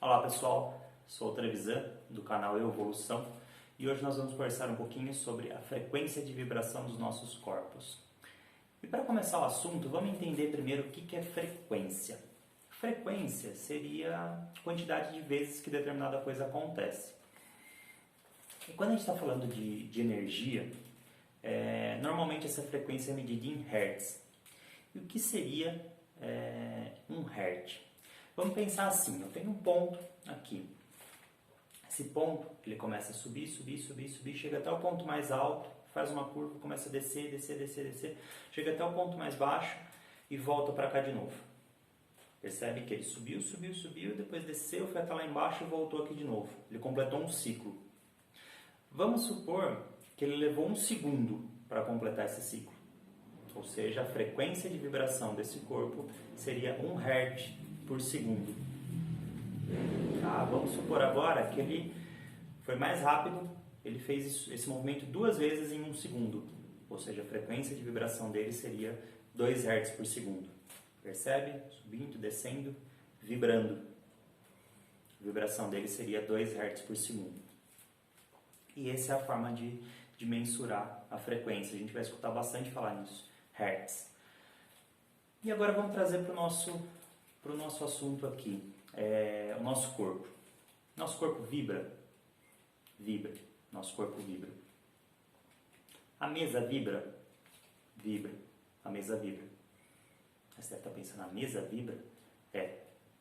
Olá pessoal, sou o Trevisan do canal Evolução e hoje nós vamos conversar um pouquinho sobre a frequência de vibração dos nossos corpos. E para começar o assunto, vamos entender primeiro o que é frequência. Frequência seria a quantidade de vezes que determinada coisa acontece. E quando a gente está falando de energia, normalmente essa frequência é medida em Hertz. E o que seria um Hertz? Vamos pensar assim, eu tenho um ponto aqui. Esse ponto, ele começa a subir, chega até o ponto mais alto, faz uma curva, começa a descer, chega até o ponto mais baixo e volta para cá de novo. Percebe que ele subiu, depois desceu, foi até lá embaixo e voltou aqui de novo. Ele completou um ciclo. Vamos supor que ele levou um segundo para completar esse ciclo. Ou seja, a frequência de vibração desse corpo seria 1 Hz por segundo. Vamos supor agora que ele foi mais rápido, ele fez esse movimento 2 vezes em 1 segundo. Ou seja, a frequência de vibração dele seria 2 Hz por segundo. Percebe? Subindo, descendo, vibrando. A vibração dele seria 2 Hz por segundo. E essa é a forma de mensurar a frequência. A gente vai escutar bastante falar nisso. Hertz. E agora vamos trazer para o nosso assunto aqui. O nosso corpo. Nosso corpo vibra? Vibra. Nosso corpo vibra. A mesa vibra? Vibra. A mesa vibra. Você deve estar pensando, a mesa vibra?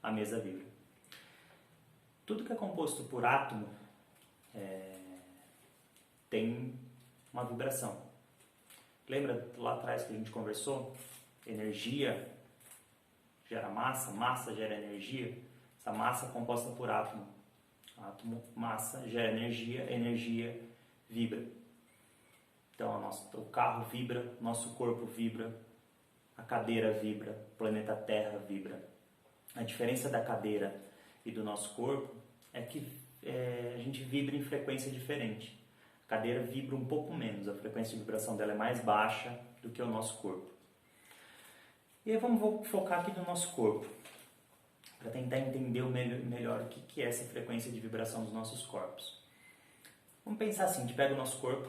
A mesa vibra. Tudo que é composto por átomo tem uma vibração. Lembra lá atrás que a gente conversou? Energia gera massa, massa gera energia. Essa massa é composta por átomo. Átomo, massa, gera energia, energia vibra. Então o carro vibra, nosso corpo vibra, a cadeira vibra, o planeta Terra vibra. A diferença da cadeira e do nosso corpo é que a gente vibra em frequência diferente. A cadeira vibra um pouco menos, a frequência de vibração dela é mais baixa do que o nosso corpo. E aí vamos focar aqui no nosso corpo, para tentar entender melhor o que é essa frequência de vibração dos nossos corpos. Vamos pensar assim, a gente pega o nosso corpo,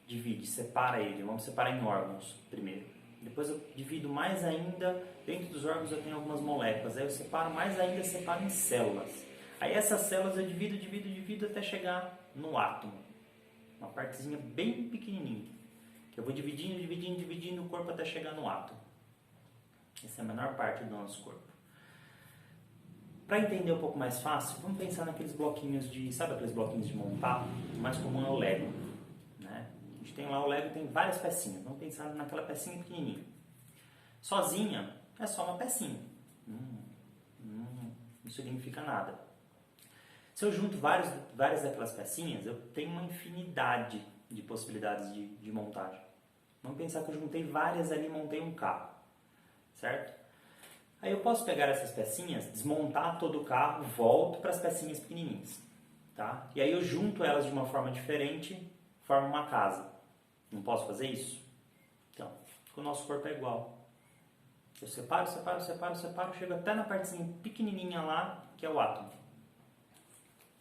divide, separa ele, vamos separar em órgãos primeiro. Depois eu divido mais ainda, dentro dos órgãos eu tenho algumas moléculas, aí eu separo mais ainda, separo em células. Aí essas células eu divido até chegar no átomo. Uma partezinha bem pequenininha, que eu vou dividindo o corpo até chegar no átomo. Essa é a menor parte do nosso corpo. Para entender um pouco mais fácil, vamos pensar naqueles bloquinhos sabe aqueles bloquinhos de montar? O mais comum é o Lego, né? A gente tem lá o Lego, tem várias pecinhas. Vamos pensar naquela pecinha pequenininha. Sozinha é só uma pecinha. Não significa nada. Se eu junto várias daquelas pecinhas, eu tenho uma infinidade de possibilidades de montagem. Vamos pensar que eu juntei várias ali e montei um carro, certo? Aí eu posso pegar essas pecinhas, desmontar todo o carro, volto para as pecinhas pequenininhas, tá? E aí eu junto elas de uma forma diferente, formo uma casa. Não posso fazer isso? Então, o nosso corpo é igual. Eu separo, chego até na partezinha pequenininha lá, que é o átomo.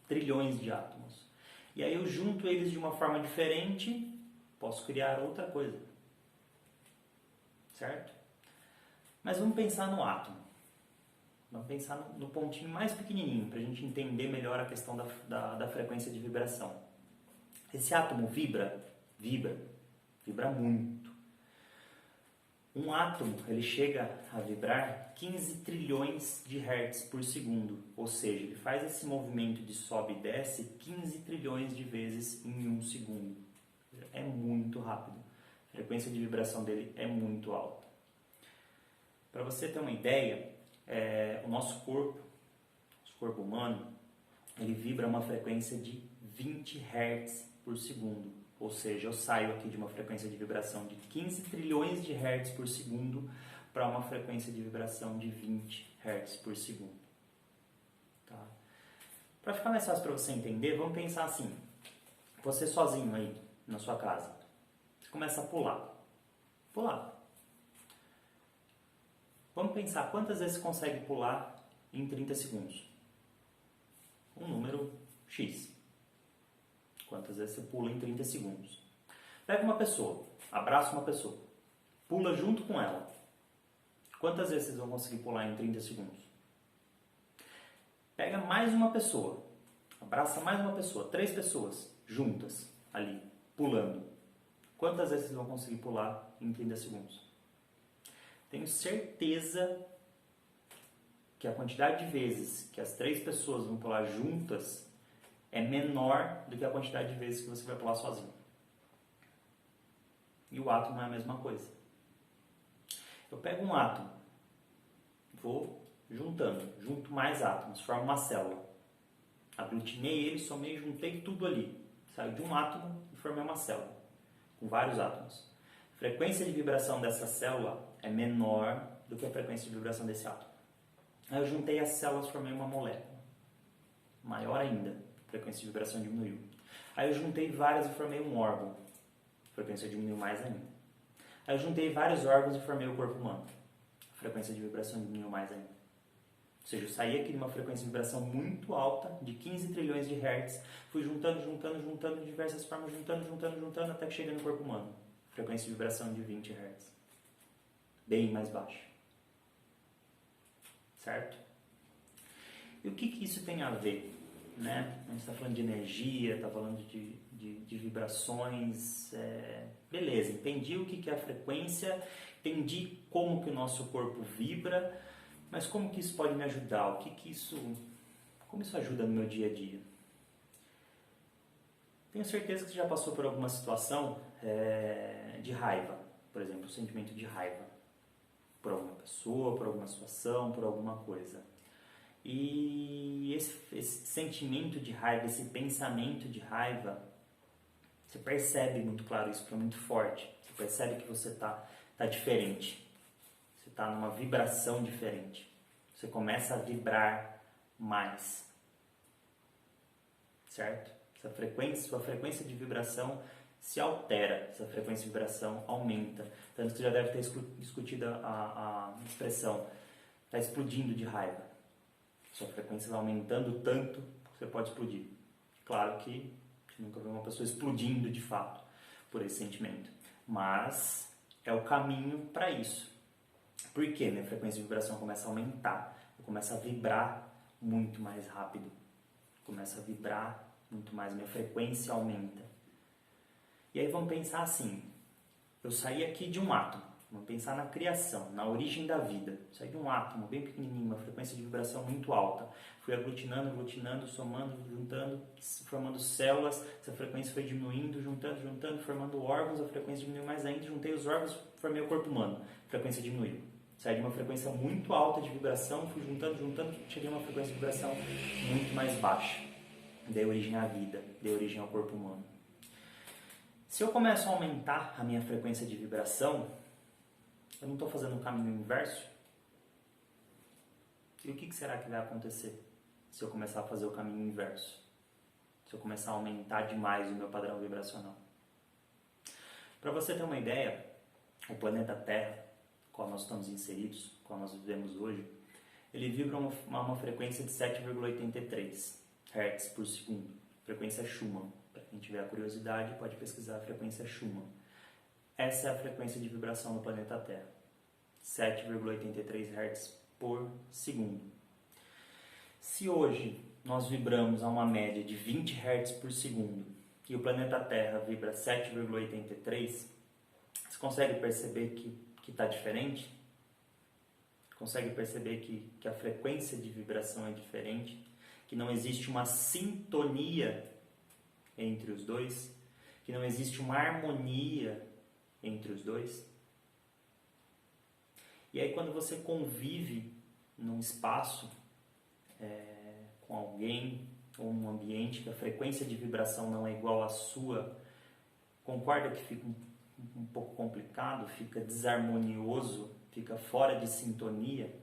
Trilhões de átomos. E aí eu junto eles de uma forma diferente, posso criar outra coisa. Certo? Mas vamos pensar no átomo. Vamos pensar no pontinho mais pequenininho, para a gente entender melhor a questão da frequência de vibração. Esse átomo vibra muito. Um átomo, ele chega a vibrar 15 trilhões de hertz por segundo, ou seja, ele faz esse movimento de sobe e desce 15 trilhões de vezes em 1 segundo. É muito rápido. A frequência de vibração dele é muito alta. Para você ter uma ideia, o nosso corpo humano, ele vibra a uma frequência de 20 hertz por segundo. Ou seja, eu saio aqui de uma frequência de vibração de 15 trilhões de hertz por segundo para uma frequência de vibração de 20 hertz por segundo. Tá? Para ficar mais fácil para você entender, vamos pensar assim. Você sozinho aí na sua casa, você começa a pular. Vamos pensar quantas vezes você consegue pular em 30 segundos. um número X. Quantas vezes você pula em 30 segundos. Pega uma pessoa, abraça uma pessoa, pula junto com ela. Quantas vezes vocês vão conseguir pular em 30 segundos? Pega mais uma pessoa, abraça mais uma pessoa, 3 pessoas juntas ali, pulando. Quantas vezes vocês vão conseguir pular em 30 segundos? Tenho certeza que a quantidade de vezes que as 3 pessoas vão pular juntas é menor do que a quantidade de vezes que você vai pular sozinho. E o átomo é a mesma coisa. Eu pego um átomo, vou junto mais átomos, formo uma célula. Aglutinei ele, somei, juntei tudo ali. Saiu de um átomo e formei uma célula, com vários átomos. A frequência de vibração dessa célula é menor do que a frequência de vibração desse átomo. Aí eu juntei as células e formei uma molécula. Maior ainda, a frequência de vibração diminuiu. Aí eu juntei várias e formei um órgão. A frequência diminuiu mais ainda. Aí eu juntei vários órgãos e formei o corpo humano. A frequência de vibração diminuiu mais ainda. Ou seja, eu saí aqui de uma frequência de vibração muito alta, de 15 trilhões de hertz, fui juntando de diversas formas, juntando, até que cheguei no corpo humano. Frequência de vibração de 20 hertz. Bem mais baixa. Certo? E o que isso tem a ver? Né? A gente está falando de energia, está falando de vibrações. Beleza, entendi o que é a frequência, entendi como que o nosso corpo vibra, mas como que isso pode me ajudar? Como isso ajuda no meu dia a dia? Tenho certeza que você já passou por alguma situação de raiva, por exemplo, o sentimento de raiva por alguma pessoa, por alguma situação, por alguma coisa. E esse sentimento de raiva, esse pensamento de raiva, você percebe muito claro isso, porque é muito forte. Você percebe que você tá diferente. Você está numa vibração diferente. Você começa a vibrar mais. Certo? Sua frequência de vibração se altera, essa frequência de vibração aumenta. Tanto que você já deve ter escutado a expressão, está explodindo de raiva. Sua frequência vai aumentando tanto que você pode explodir. Claro que a gente nunca viu uma pessoa explodindo de fato por esse sentimento. Mas é o caminho para isso. Por quê? Minha frequência de vibração começa a aumentar. Eu começo a vibrar muito mais rápido. Começa a vibrar muito mais. Minha frequência aumenta. E aí vamos pensar assim. Eu saí aqui de um átomo. Vamos pensar na criação, na origem da vida. Saí de um átomo bem pequenininho, uma frequência de vibração muito alta. Fui aglutinando, somando, juntando, formando células. Essa frequência foi diminuindo, juntando, formando órgãos. A frequência diminuiu mais ainda. Juntei os órgãos, formei o corpo humano. A frequência diminuiu. Saí de uma frequência muito alta de vibração, fui juntando, cheguei a uma frequência de vibração muito mais baixa. Dei origem à vida, dei origem ao corpo humano. Se eu começo a aumentar a minha frequência de vibração, eu não estou fazendo um caminho inverso? E o que será que vai acontecer se eu começar a fazer o caminho inverso? Se eu começar a aumentar demais o meu padrão vibracional? Para você ter uma ideia, o planeta Terra, qual nós estamos inseridos, qual nós vivemos hoje, ele vibra uma frequência de 7,83 Hz por segundo. Frequência Schumann. Para quem tiver a curiosidade, pode pesquisar a frequência Schumann. Essa é a frequência de vibração do planeta Terra. 7,83 Hz por segundo. Se hoje nós vibramos a uma média de 20 Hz por segundo e o planeta Terra vibra 7,83, você consegue perceber que está diferente? Consegue perceber que a frequência de vibração é diferente? Que não existe uma sintonia entre os dois? Que não existe uma harmonia entre os dois? E aí quando você convive num espaço com alguém ou num ambiente que a frequência de vibração não é igual à sua, concorda que fica um pouco complicado, fica desarmonioso, fica fora de sintonia?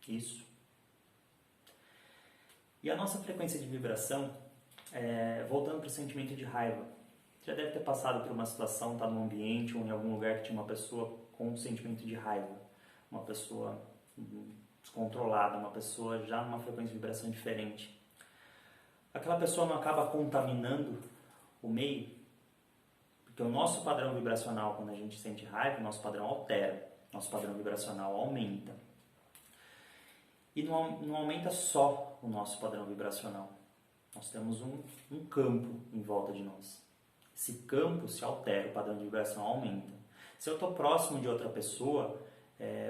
Isso. E a nossa frequência de vibração, voltando para o sentimento de raiva, você já deve ter passado por uma situação, está num ambiente ou em algum lugar que tinha uma pessoa com um sentimento de raiva, uma pessoa descontrolada, uma pessoa já numa frequência de vibração diferente. aquela pessoa não acaba contaminando o meio? Porque o nosso padrão vibracional, quando a gente sente raiva, o nosso padrão altera, nosso padrão vibracional aumenta. E não aumenta só o nosso padrão vibracional. Nós temos um campo em volta de nós. Esse campo se altera, o padrão de vibração aumenta. Se eu estou próximo de outra pessoa,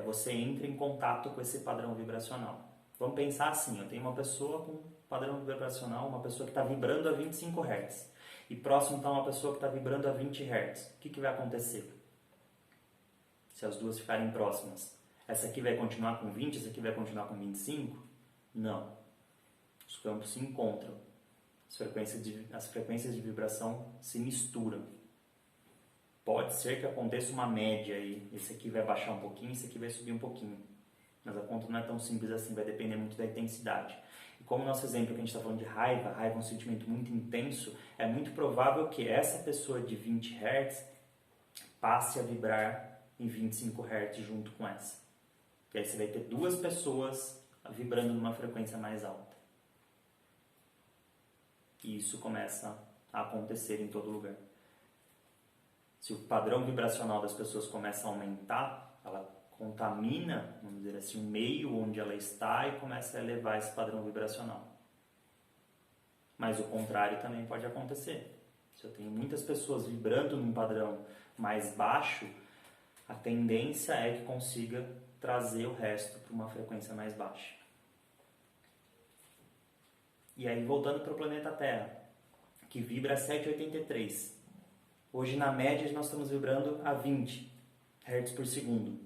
você entra em contato com esse padrão vibracional. Vamos pensar assim, eu tenho uma pessoa com padrão vibracional, uma pessoa que está vibrando a 25 Hz. E próximo está uma pessoa que está vibrando a 20 Hz. O que vai acontecer? Se as duas ficarem próximas. Essa aqui vai continuar com 20, essa aqui vai continuar com 25? Não. Os campos se encontram. As frequências de vibração se misturam. Pode ser que aconteça uma média aí. Esse aqui vai baixar um pouquinho, esse aqui vai subir um pouquinho. Mas a conta não é tão simples assim, vai depender muito da intensidade. E como o nosso exemplo que a gente está falando de raiva é um sentimento muito intenso, é muito provável que essa pessoa de 20 Hz passe a vibrar em 25 Hz junto com essa. E aí você vai ter duas pessoas vibrando numa frequência mais alta. E isso começa a acontecer em todo lugar. Se o padrão vibracional das pessoas começa a aumentar, ela contamina, vamos dizer assim, o meio onde ela está e começa a elevar esse padrão vibracional. Mas o contrário também pode acontecer. Se eu tenho muitas pessoas vibrando num padrão mais baixo, a tendência é que consiga trazer o resto para uma frequência mais baixa. E aí, voltando para o planeta Terra, que vibra a 783. Hoje, na média, nós estamos vibrando a 20 Hz por segundo.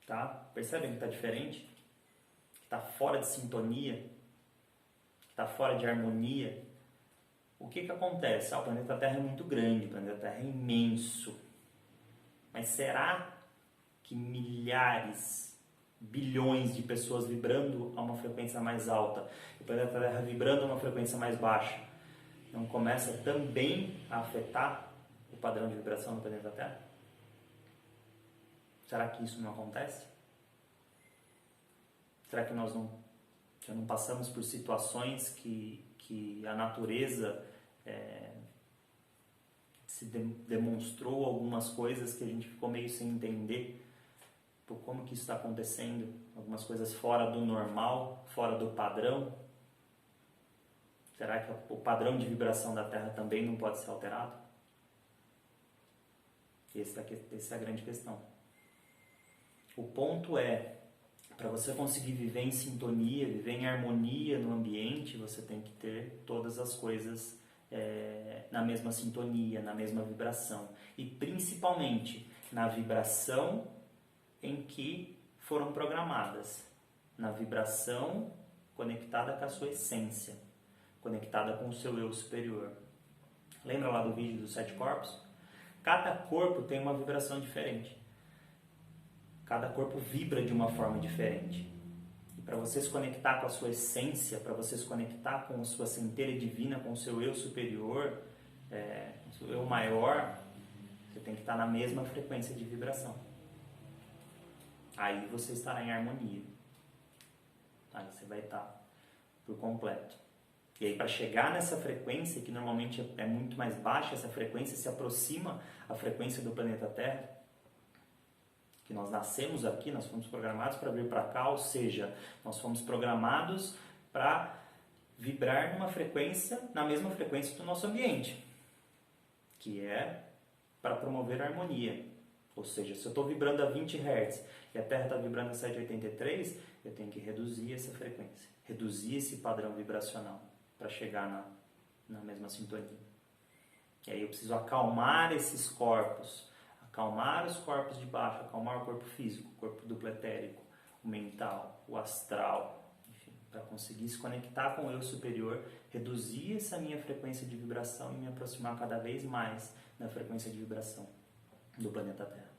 Tá? Percebem que está diferente? Que está fora de sintonia? Que está fora de harmonia? O que acontece? O planeta Terra é muito grande, o planeta Terra é imenso. Mas será que milhares, bilhões de pessoas vibrando a uma frequência mais alta, e o planeta Terra vibrando a uma frequência mais baixa, não começa também a afetar o padrão de vibração do planeta Terra? Será que isso não acontece? Será que nós já não passamos por situações que a natureza se demonstrou algumas coisas que a gente ficou meio sem entender por como que isso está acontecendo? Algumas coisas fora do normal, fora do padrão? Será que o padrão de vibração da Terra também não pode ser alterado? Essa é a grande questão. O ponto é, para você conseguir viver em sintonia, viver em harmonia no ambiente, você tem que ter todas as coisas na mesma sintonia, na mesma vibração. E principalmente na vibração em que foram programadas. Na vibração conectada com a sua essência, conectada com o seu eu superior. Lembra lá do vídeo dos 7 corpos? Cada corpo tem uma vibração diferente. Cada corpo vibra de uma forma diferente. E para você se conectar com a sua essência, para você se conectar com a sua centelha divina, com o seu eu superior, o seu eu maior, você tem que estar na mesma frequência de vibração. Aí você estará em harmonia. Aí você vai estar por completo. E aí, para chegar nessa frequência, que normalmente é muito mais baixa, essa frequência se aproxima à frequência do planeta Terra, que nós nascemos aqui, nós fomos programados para vir para cá, ou seja, nós fomos programados para vibrar numa frequência, na mesma frequência do nosso ambiente, que é para promover a harmonia. Ou seja, se eu estou vibrando a 20 Hz e a Terra está vibrando a 783, eu tenho que reduzir essa frequência, reduzir esse padrão vibracional para chegar na mesma sintonia. E aí eu preciso acalmar esses corpos, acalmar os corpos de baixo, acalmar o corpo físico, o corpo duplo etérico, o mental, o astral, enfim, para conseguir se conectar com o eu superior, reduzir essa minha frequência de vibração e me aproximar cada vez mais da frequência de vibração do planeta Terra.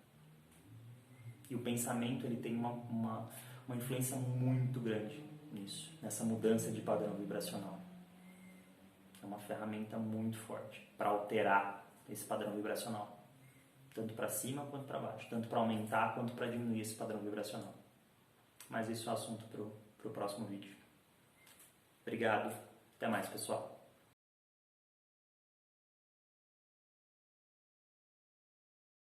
E o pensamento ele tem uma influência muito grande nisso, nessa mudança de padrão vibracional. É uma ferramenta muito forte para alterar esse padrão vibracional, tanto para cima quanto para baixo, tanto para aumentar quanto para diminuir esse padrão vibracional. Mas isso é um assunto para o próximo vídeo. Obrigado Até mais, pessoal.